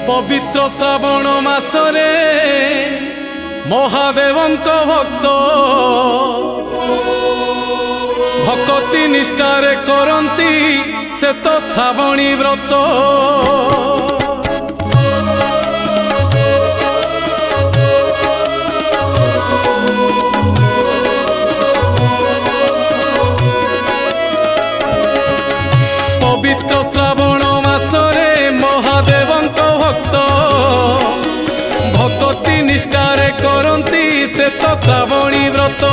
पवित्र श्रावण मासरे महादेवंक भक्त भक्ति निष्ठारे करती से तो श्रावणी व्रत। पवित्र श्रावण मासरे महादेवंक भक्त भक्ति निष्ठारे करती से तो श्रावणी व्रत।